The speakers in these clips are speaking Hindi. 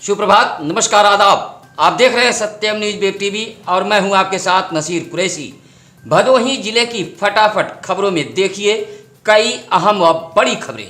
सुप्रभात, नमस्कार, आदाब। आप देख रहे हैं सत्यम न्यूज वेब टीवी और मैं हूं आपके साथ नसीर कुरैशी। भदोही जिले की फटाफट खबरों में देखिए कई अहम व बड़ी खबरें।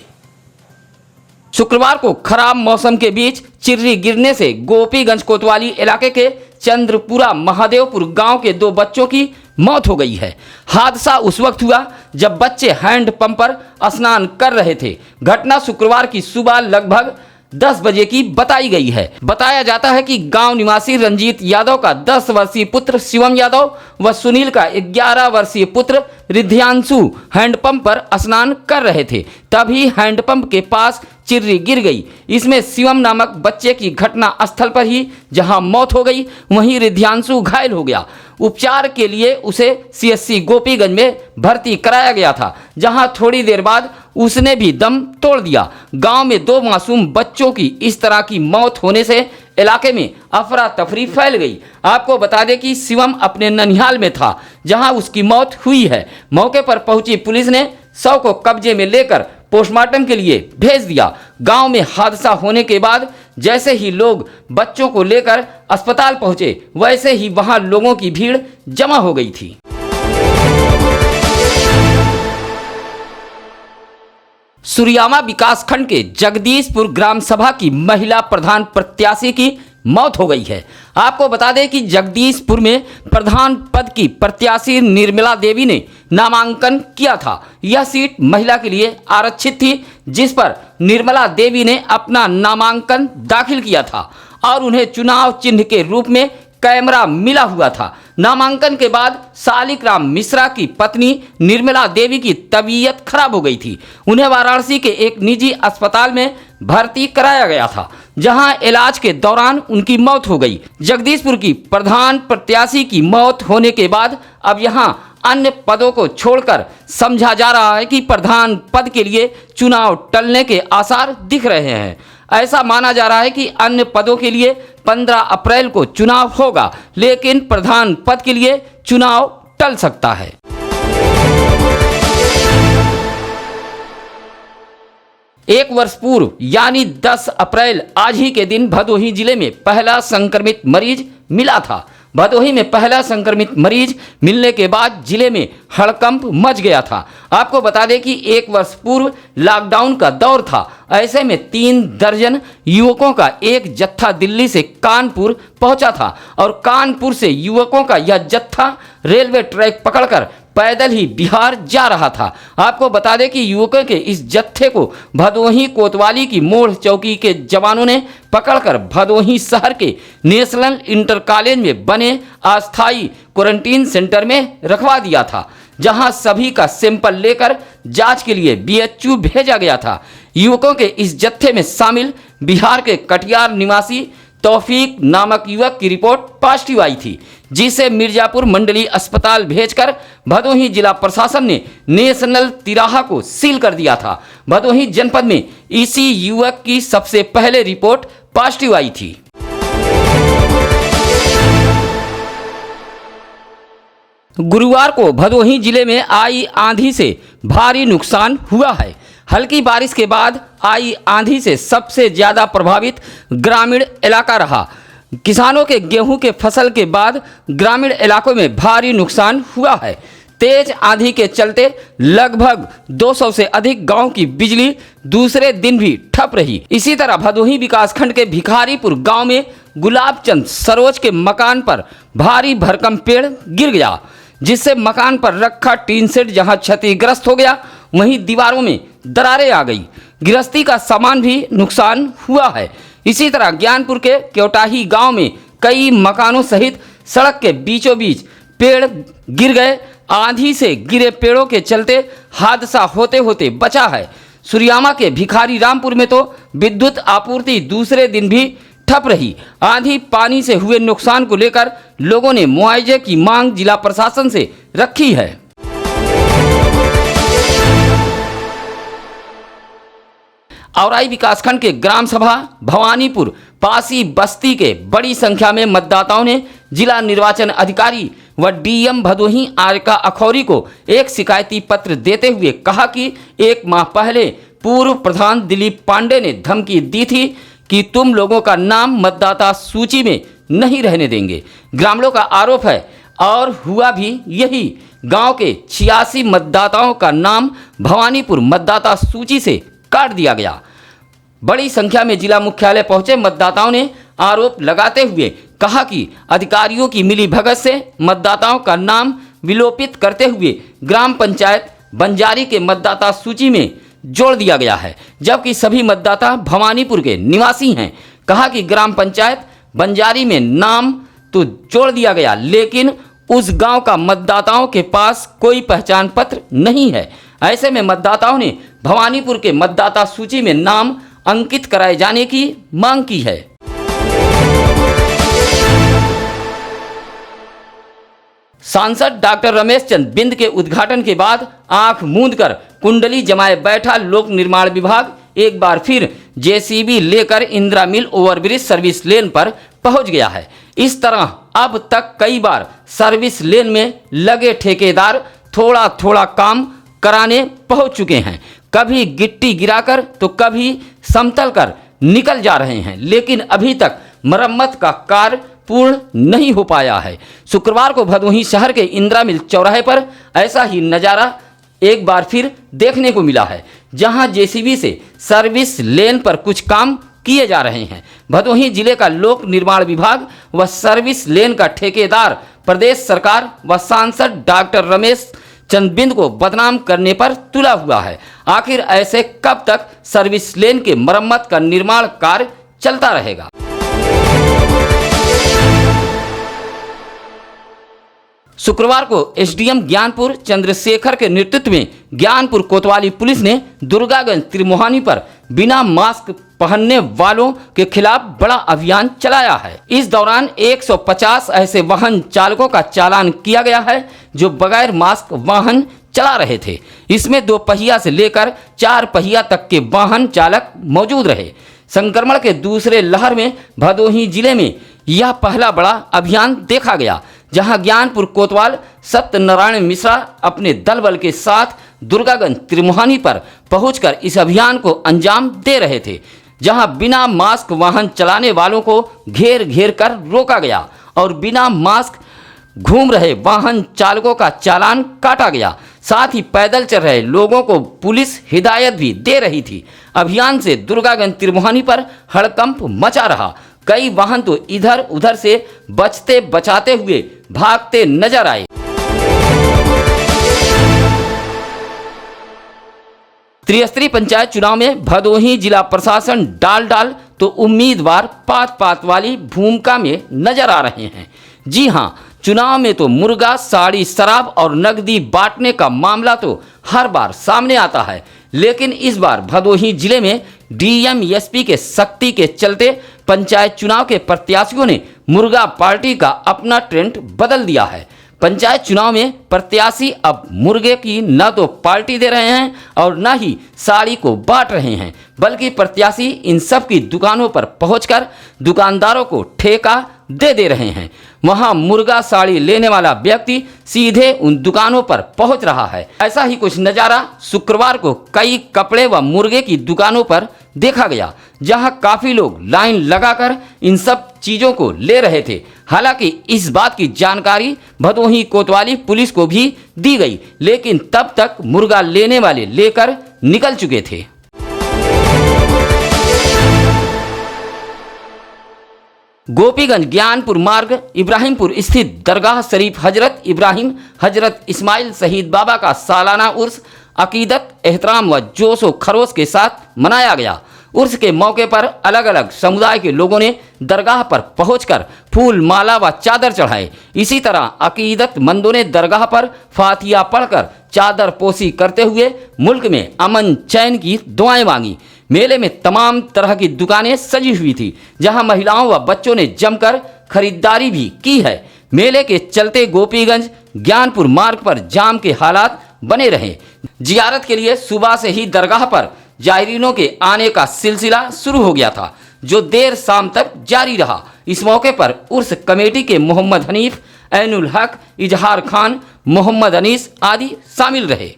शुक्रवार को खराब मौसम के बीच चिर्री गिरने से गोपीगंज कोतवाली इलाके के चंद्रपुरा महादेवपुर गांव के 2 बच्चों की मौत हो गई है। हादसा उस वक्त हुआ जब बच्चे हैंडपंप पर स्नान कर रहे थे। घटना शुक्रवार की सुबह लगभग 10 बजे की बताई गई है। बताया जाता है कि गांव निवासी रंजीत यादव का 10 वर्षीय पुत्र शिवम यादव व सुनील का 11 वर्षीय पुत्र रिध्यांशु हैंडपंप पर स्नान कर रहे थे, तभी हैंडपंप के पास चिर्री गिर गई। इसमें शिवम नामक बच्चे की घटना स्थल पर ही जहां मौत हो गई, वहीं रिध्यांशु घायल हो गया। उपचार के लिए उसे सीएससी गोपीगंज में भर्ती कराया गया था, जहां थोड़ी देर बाद उसने भी दम तोड़ दिया। गांव में 2 मासूम बच्चों की इस तरह की मौत होने से इलाके में अफरा तफरी फैल गई। आपको बता दें कि शिवम अपने ननिहाल में था जहां उसकी मौत हुई है। मौके पर पहुंची पुलिस ने शव को कब्जे में लेकर पोस्टमार्टम के लिए भेज दिया। गांव में हादसा होने के बाद जैसे ही लोग बच्चों को लेकर अस्पताल पहुंचे, वैसे ही वहां लोगों की भीड़ जमा हो गई थी। सुरियामा विकासखंड के जगदीशपुर ग्राम सभा की महिला प्रधान प्रत्याशी की मौत हो गई है। आपको बता दें कि जगदीशपुर में प्रधान पद की प्रत्याशी निर्मला देवी ने नामांकन किया था। यह सीट महिला के लिए आरक्षित थी, जिस पर निर्मला देवी ने अपना नामांकन दाखिल किया था और उन्हें चुनाव चिन्ह के रूप में कैमरा मिला हुआ था। नामांकन के बाद शालिग्राम मिश्रा की पत्नी निर्मला देवी की तबीयत खराब हो गई थी। उन्हें वाराणसी के एक निजी अस्पताल में भर्ती कराया गया था, जहां इलाज के दौरान उनकी मौत हो गई। जगदीशपुर की प्रधान प्रत्याशी की मौत होने के बाद अब यहां अन्य पदों को छोड़कर समझा जा रहा है कि प्रधान पद के लिए चुनाव टलने के आसार दिख रहे हैं। ऐसा माना जा रहा है कि अन्य पदों के लिए 15 अप्रैल को चुनाव होगा, लेकिन प्रधान पद के लिए चुनाव टल सकता है। एक वर्ष पूर्व यानी 10 अप्रैल आज ही के दिन भदोही जिले में पहला संक्रमित मरीज मिला था। भदोही में पहला संक्रमित मरीज मिलने के बाद जिले में हड़कंप मच गया था। आपको बता दें कि 1 वर्ष पूर्व लॉकडाउन का दौर था। ऐसे में 3 दर्जन युवकों का एक जत्था दिल्ली से कानपुर पहुंचा था और कानपुर से युवकों का यह जत्था रेलवे ट्रैक पकड़कर पैदल ही बिहार जा रहा था। आपको बता दें कि युवकों के इस जत्थे को भदोही कोतवाली की मोड़ चौकी के जवानों ने पकड़कर भदोही शहर के नेशनल इंटर कॉलेज में बने अस्थायी क्वारंटीन सेंटर में रखवा दिया था, जहां सभी का सैंपल लेकर जांच के लिए बीएचयू भेजा गया था। युवकों के इस जत्थे में शामिल बिहार के कटिहार निवासी तौफीक नामक युवक की रिपोर्ट पॉजिटिव आई थी, जिसे मिर्जापुर मंडलीय अस्पताल भेजकर भदोही जिला प्रशासन ने नेशनल तिराहा को सील कर दिया था। भदोही जनपद में इसी युवक की सबसे पहले रिपोर्ट पॉजिटिव आई थी। गुरुवार को भदोही जिले में आई आंधी से भारी नुकसान हुआ है। हल्की बारिश के बाद आई आंधी से सबसे ज़्यादा प्रभावित ग्रामीण इलाका रहा। किसानों के गेहूं के फसल के बाद ग्रामीण इलाकों में भारी नुकसान हुआ है। तेज आंधी के चलते लगभग 200 से अधिक गांव की बिजली दूसरे दिन भी ठप रही। इसी तरह भदोही विकासखंड के भिखारीपुर गांव में गुलाबचंद सरोज के मकान पर भारी भरकम पेड़ गिर गया, जिससे मकान पर रखा टीन सेट जहां क्षतिग्रस्त हो गया, वहीं दीवारों में दरारें आ गई। गृहस्थी का सामान भी नुकसान हुआ है। इसी तरह ज्ञानपुर के क्योटाही गांव में कई मकानों सहित सड़क के बीचों बीच पेड़ गिर गए। आंधी से गिरे पेड़ों के चलते हादसा होते होते बचा है। सुरियामा के भिखारी रामपुर में तो विद्युत आपूर्ति दूसरे दिन भी ठप रही। आंधी पानी से हुए नुकसान को लेकर लोगों ने मुआवजे की मांग जिला प्रशासन से रखी है। औराई विकासखंड के ग्राम सभा भवानीपुर पासी बस्ती के बड़ी संख्या में मतदाताओं ने जिला निर्वाचन अधिकारी व डीएम भदोही आरका अखौरी को एक शिकायती पत्र देते हुए कहा कि 1 माह पहले पूर्व प्रधान दिलीप पांडे ने धमकी दी थी कि तुम लोगों का नाम मतदाता सूची में नहीं रहने देंगे। ग्रामीणों का आरोप है और हुआ भी यही। गांव के 86 मतदाताओं का नाम भवानीपुर मतदाता सूची से काट दिया गया। बड़ी संख्या में जिला मुख्यालय पहुंचे मतदाताओं ने आरोप लगाते हुए कहा कि अधिकारियों की मिलीभगत से मतदाताओं का नाम विलोपित करते हुए ग्राम पंचायत बंजारी के मतदाता सूची में जोड़ दिया गया है, जबकि सभी मतदाता भवानीपुर के निवासी हैं। कहा कि ग्राम पंचायत बंजारी में नाम तो जोड़ दिया गया, लेकिन उस गांव का मतदाताओं के पास कोई पहचान पत्र नहीं है। ऐसे में मतदाताओं ने भवानीपुर के मतदाता सूची में नाम अंकित कराए जाने की मांग की है। सांसद डॉक्टर रमेश चंद बिंद के उद्घाटन के बाद आंख मूंदकर कुंडली जमाए बैठा लोक निर्माण विभाग एक बार फिर जेसीबी लेकर इंदिरा मिल ओवरब्रिज सर्विस लेन पर पहुंच गया है। इस तरह अब तक कई बार सर्विस लेन में लगे ठेकेदार थोड़ा थोड़ा काम कराने पहुंच चुके हैं। कभी गिट्टी गिराकर तो कभी समतल कर निकल जा रहे हैं, लेकिन अभी तक मरम्मत का कार्य पूर्ण नहीं हो पाया है। शुक्रवार को भदोही शहर के इंदिरा मिल चौराहे पर ऐसा ही नज़ारा एक बार फिर देखने को मिला है, जहां जेसीबी से सर्विस लेन पर कुछ काम किए जा रहे हैं। भदोही जिले का लोक निर्माण विभाग व सर्विस लेन का ठेकेदार प्रदेश सरकार व सांसद डॉक्टर रमेश चंद बिंद को बदनाम करने पर तुला हुआ है। आखिर ऐसे कब तक सर्विस लेन के मरम्मत का निर्माण कार्य चलता रहेगा? शुक्रवार को एसडीएम ज्ञानपुर चंद्रशेखर के नेतृत्व में ज्ञानपुर कोतवाली पुलिस ने दुर्गागंज त्रिमोहानी पर बिना मास्क पहनने वालों के खिलाफ बड़ा अभियान चलाया है। इस दौरान 150 ऐसे वाहन चालकों का चालान किया गया है जो बगैर मास्क वाहन चला रहे थे। इसमें 2 पहिया से लेकर 4 पहिया तक के वाहन चालक मौजूद रहे। संक्रमण के दूसरे लहर में भदोही जिले में यह पहला बड़ा अभियान देखा गया, जहां ज्ञानपुर कोतवाल सत्यनारायण मिश्रा अपने दल बल के साथ दुर्गागंज त्रिमोहानी पर पहुंचकर इस अभियान को अंजाम दे रहे थे, जहां बिना मास्क वाहन चलाने वालों को घेर घेर कर रोका गया और बिना मास्क घूम रहे वाहन चालकों का चालान काटा गया। साथ ही पैदल चल रहे लोगों को पुलिस हिदायत भी दे रही थी। अभियान से दुर्गागंज त्रिमोहानी पर हड़कंप मचा रहा। कई वाहन तो इधर उधर से बचते बचाते हुए भागते नजर आए। त्रिस्तरीय पंचायत चुनाव में भदोही जिला प्रशासन डाल तो उम्मीदवार पात वाली भूमिका में नजर आ रहे हैं। जी हां, चुनाव में तो मुर्गा, साड़ी, शराब और नकदी बांटने का मामला तो हर बार सामने आता है, लेकिन इस बार भदोही जिले में डीएम एसपी के सख्ती के चलते पंचायत चुनाव के प्रत्याशियों ने मुर्गा पार्टी का अपना ट्रेंड बदल दिया है। पंचायत चुनाव में प्रत्याशी अब मुर्गे की न तो पार्टी दे रहे हैं और न ही साड़ी को बांट रहे हैं, बल्कि प्रत्याशी इन सब की दुकानों पर पहुंचकर दुकानदारों को ठेका दे रहे हैं। वहां मुर्गा साड़ी लेने वाला व्यक्ति सीधे उन दुकानों पर पहुंच रहा है। ऐसा ही कुछ नज़ारा शुक्रवार को कई कपड़े व मुर्गे की दुकानों पर देखा गया, जहां काफ़ी लोग लाइन लगाकर इन सब चीज़ों को ले रहे थे। हालांकि इस बात की जानकारी भदोही कोतवाली पुलिस को भी दी गई, लेकिन तब तक मुर्गा लेने वाले लेकर निकल चुके थे। गोपीगंज ज्ञानपुर मार्ग इब्राहिमपुर स्थित दरगाह शरीफ हजरत इब्राहिम हजरत इस्माइल शहीद बाबा का सालाना उर्स अकीदत, एहतराम व जोशो खरोश के साथ मनाया गया। उर्स के मौके पर अलग अलग समुदाय के लोगों ने दरगाह पर पहुंचकर फूल, माला व चादर चढ़ाए। इसी तरह अकीदतमंदों ने दरगाह पर फातिहा पढ़कर चादर पोशी करते हुए मुल्क में अमन चैन की दुआएं मांगी। मेले में तमाम तरह की दुकानें सजी हुई थी, जहां महिलाओं व बच्चों ने जमकर खरीदारी भी की है। मेले के चलते गोपीगंज ज्ञानपुर मार्ग पर जाम के हालात बने रहे। जियारत के लिए सुबह से ही दरगाह पर जायरीनों के आने का सिलसिला शुरू हो गया था, जो देर शाम तक जारी रहा। इस मौके पर उर्स कमेटी के मोहम्मद हनीफ, ऐनुल हक, इजहार खान, मोहम्मद अनीस आदि शामिल रहे।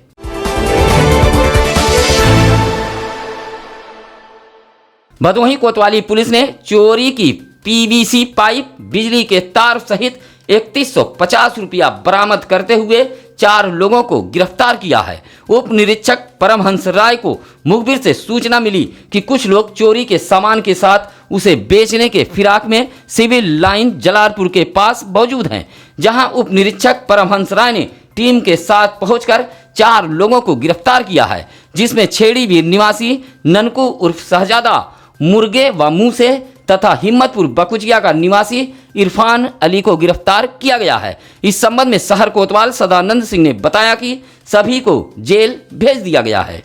भदोही कोतवाली पुलिस ने चोरी की पीवीसी पाइप, बिजली के तार सहित 3150 रुपया बरामद करते हुए 4 लोगों को गिरफ्तार किया है। उप निरीक्षक परमहंस राय को मुखबिर से सूचना मिली कि कुछ लोग चोरी के सामान के साथ उसे बेचने के फिराक में सिविल लाइन जलालपुर के पास मौजूद हैं, जहां उप निरीक्षक परमहंस राय ने टीम के साथ पहुंचकर 4 लोगों को गिरफ्तार किया है, जिसमें छेड़ीवीर निवासी ननकू उर्फ शहजादा मुर्गे व मूसे तथा हिम्मतपुर बकुचिया का निवासी इरफान अली को गिरफ्तार किया गया है। इस संबंध में शहर कोतवाल सदानंद सिंह ने बताया कि सभी को जेल भेज दिया गया है।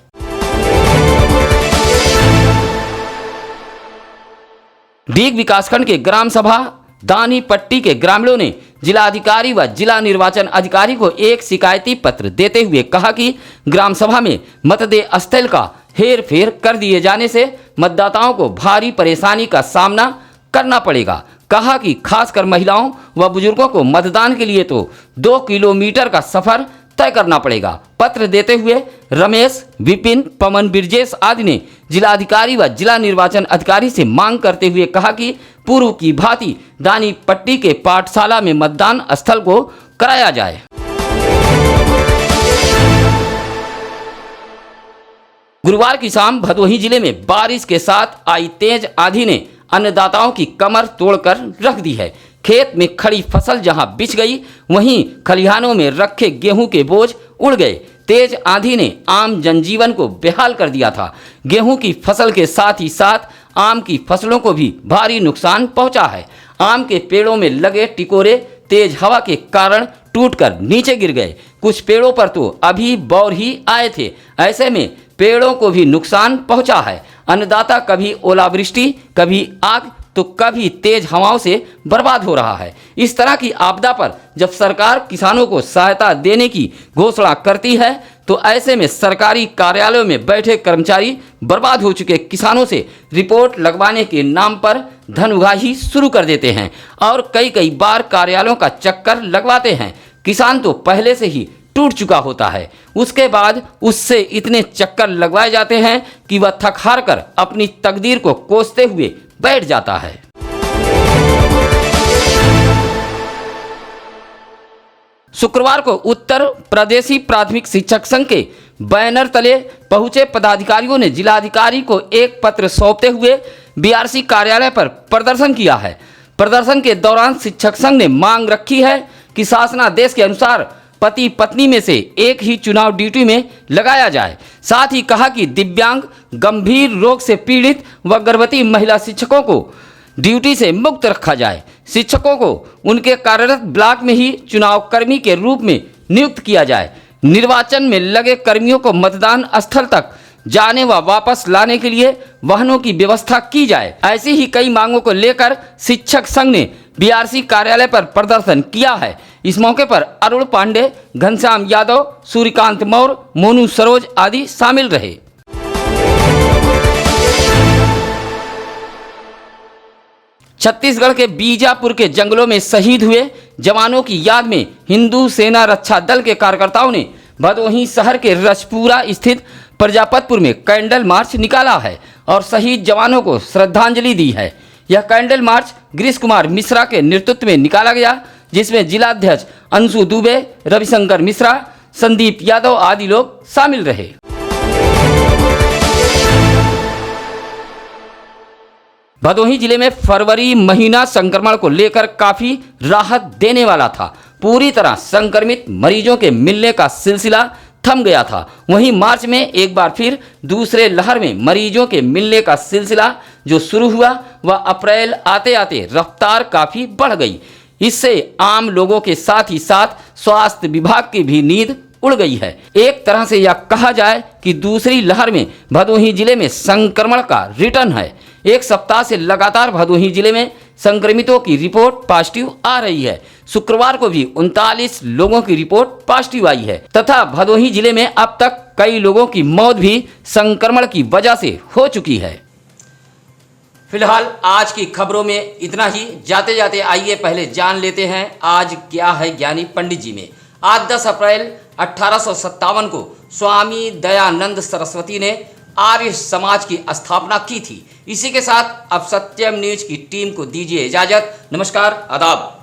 डीग विकासखंड के ग्राम सभा दानी पट्टी के ग्रामीणों ने जिलाधिकारी व जिला निर्वाचन अधिकारी को एक शिकायती पत्र देते हुए कहा कि ग्राम सभा में मतदेय स्थल का हेर फेर कर दिए जाने से मतदाताओं को भारी परेशानी का सामना करना पड़ेगा। कहा कि खासकर महिलाओं व बुजुर्गों को मतदान के लिए तो 2 किलोमीटर का सफर तय करना पड़ेगा। पत्र देते हुए रमेश, विपिन, पवन, बिरजेश आदि ने जिलाधिकारी व जिला निर्वाचन अधिकारी से मांग करते हुए कहा कि पूर्व की भांति दानी पट्टी के पाठशाला में मतदान स्थल को कराया जाए। गुरुवार की शाम भदोही जिले में बारिश के साथ आई तेज आंधी ने अन्नदाताओं की कमर तोड़कर रख दी है। खेत में खड़ी फसल जहां बिछ गई, वहीं खलिहानों में रखे गेहूं के बोझ उड़ गए। तेज आंधी ने आम जनजीवन को बेहाल कर दिया था। गेहूं की फसल के साथ ही साथ आम की फसलों को भी भारी नुकसान पहुंचा है। आम के पेड़ों में लगे टिकोरे तेज हवा के कारण टूटकर नीचे गिर गए। कुछ पेड़ों पर तो अभी बौर ही आए थे। ऐसे में पेड़ों को भी नुकसान पहुंचा है। अन्नदाता कभी ओलावृष्टि, कभी आग तो कभी तेज हवाओं से बर्बाद हो रहा है। इस तरह की आपदा पर जब सरकार किसानों को सहायता देने की घोषणा करती है तो ऐसे में सरकारी कार्यालयों में बैठे कर्मचारी बर्बाद हो चुके किसानों से रिपोर्ट लगवाने के नाम पर धन उगाही शुरू कर देते हैं और कई बार कार्यालयों का चक्कर लगवाते हैं। किसान तो पहले से ही टूट चुका होता है, उसके बाद उससे इतने चक्कर लगवाए जाते हैं कि वह थक हार कर अपनी तकदीर को कोसते हुए बैठ जाता है। शुक्रवार को उत्तर प्रदेशी प्राथमिक शिक्षक संघ के बैनर तले पहुंचे पदाधिकारियों ने जिलाधिकारी को एक पत्र सौंपते हुए बीआरसी कार्यालय पर प्रदर्शन किया है। प्रदर्शन के दौरान शिक्षक संघ ने मांग रखी है कि शासनादेश के अनुसार पति पत्नी में से एक ही चुनाव ड्यूटी में लगाया जाए। साथ ही कहा कि दिव्यांग, गंभीर रोग से पीड़ित व गर्भवती महिला शिक्षकों को ड्यूटी से मुक्त रखा जाए। शिक्षकों को उनके कार्यरत ब्लॉक में ही चुनाव कर्मी के रूप में नियुक्त किया जाए। निर्वाचन में लगे कर्मियों को मतदान स्थल तक जाने व वापस लाने के लिए वाहनों की व्यवस्था की जाए। ऐसी ही कई मांगों को लेकर शिक्षक संघ ने बीआरसी कार्यालय पर प्रदर्शन किया है। इस मौके पर अरुण पांडे, घनश्याम यादव, सूर्यकांत मौर्य, मोनू सरोज आदि शामिल रहे। छत्तीसगढ़ के बीजापुर के जंगलों में शहीद हुए जवानों की याद में हिंदू सेना रक्षा दल के कार्यकर्ताओं ने भदोही शहर के रजपुरा स्थित प्रजापतपुर में कैंडल मार्च निकाला है और शहीद जवानों को श्रद्धांजलि दी है। यह कैंडल मार्च गिरीश कुमार मिश्रा के नेतृत्व में निकाला गया, जिसमें जिलाध्यक्ष अंशु दुबे, रविशंकर मिश्रा, संदीप यादव आदि लोग शामिल रहे। भदोही जिले में फरवरी महीना संक्रमण को लेकर काफी राहत देने वाला था। पूरी तरह संक्रमित मरीजों के मिलने का सिलसिला थम गया था। वहीं मार्च में एक बार फिर दूसरे लहर में मरीजों के मिलने का सिलसिला जो शुरू हुआ वह अप्रैल आते आते रफ्तार काफी बढ़ गई। इससे आम लोगों के साथ ही साथ स्वास्थ्य विभाग की भी नींद उड़ गई है। एक तरह से यह कहा जाए कि दूसरी लहर में भदोही जिले में संक्रमण का रिटर्न है। एक सप्ताह से लगातार भदोही जिले में संक्रमितों की रिपोर्ट पॉजिटिव आ रही है। शुक्रवार को भी 39 लोगों की रिपोर्ट पॉजिटिव आई है तथा भदोही जिले में अब तक कई लोगों की मौत भी संक्रमण की वजह से हो चुकी है। फिलहाल आज की खबरों में इतना ही। जाते जाते आइए पहले जान लेते हैं आज क्या है ज्ञानी पंडित जी में। आज 10 अप्रैल 1857 को स्वामी दयानंद सरस्वती ने आर्य समाज की स्थापना की थी। इसी के साथ अब सत्यम न्यूज की टीम को दीजिए इजाजत। नमस्कार, आदाब।